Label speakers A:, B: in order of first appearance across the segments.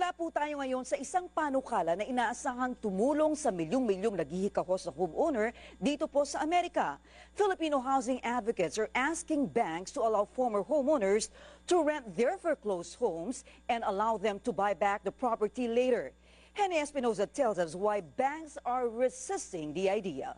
A: Wala po tayo ngayon sa isang panukala na inaasahang tumulong sa milyong-milyong naghihikahos sa homeowner dito po sa Amerika. Filipino housing advocates are asking banks to allow former homeowners to rent their foreclosed homes and allow them to buy back the property later. Henny Espinosa tells us why banks are resisting the idea.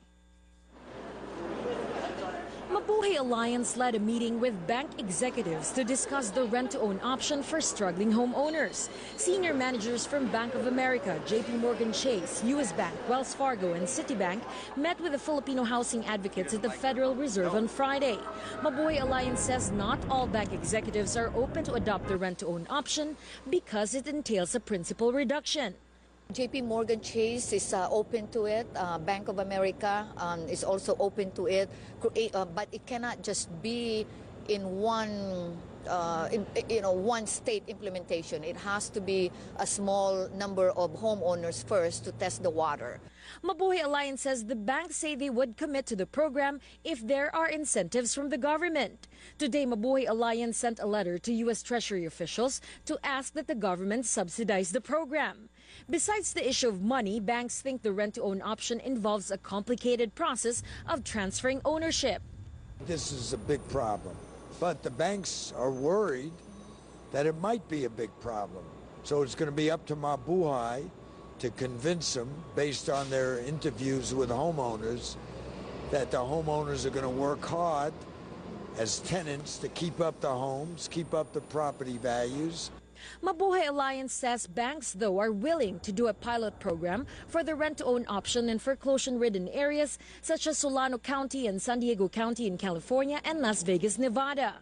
B: Mabuhay Alliance led a meeting with bank executives to discuss the rent-to-own option for struggling homeowners. Senior managers from Bank of America, JP Chase, US Bank, Wells Fargo, and Citibank met with the Filipino housing advocates at the Federal Reserve on Friday. Mabuhay Alliance says not all bank executives are open to adopt the rent-to-own option because it entails a principal reduction.
C: JP Chase is open to it. Bank of America is also open to it, but it cannot just be in one, one state implementation. It has to be a small number of homeowners first to test the water.
B: Mabuhay Alliance says the banks say they would commit to the program if there are incentives from the government. Today, Mabuhay Alliance sent a letter to U.S. Treasury officials to ask that the government subsidize the program. Besides the issue of money, banks think the rent-to-own option involves a complicated process of transferring ownership.
D: This is a big problem, but the banks are worried that it might be a big problem. So it's going to be up to Mabuhay to convince them, based on their interviews with homeowners, that the homeowners are going to work hard as tenants to keep up the homes, keep up the property values.
B: Mabuhay Alliance says banks, though, are willing to do a pilot program for the rent-to-own option in foreclosure-ridden areas such as Solano County and San Diego County in California and Las Vegas, Nevada.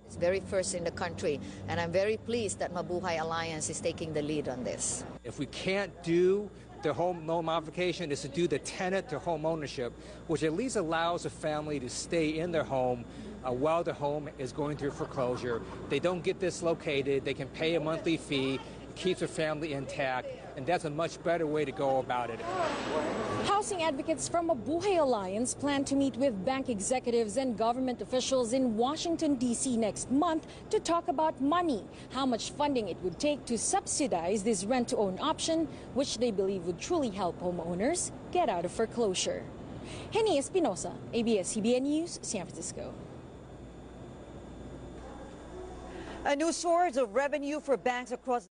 C: It's very first in the country, and I'm very pleased that Mabuhay Alliance is taking the lead on this.
E: If we can't do the home loan modification, is to do the tenant to home ownership, which at least allows a family to stay in their home while the home is going through foreclosure. They don't get dislocated, they can pay a monthly fee, it keeps their family intact, and that's a much better way to go about it.
B: Housing advocates from Mabuhay Alliance plan to meet with bank executives and government officials in Washington, D.C. next month to talk about money, how much funding it would take to subsidize this rent-to-own option, which they believe would truly help homeowners get out of foreclosure. Henny Espinosa, ABS-CBN News, San Francisco.
A: A new source of revenue for banks across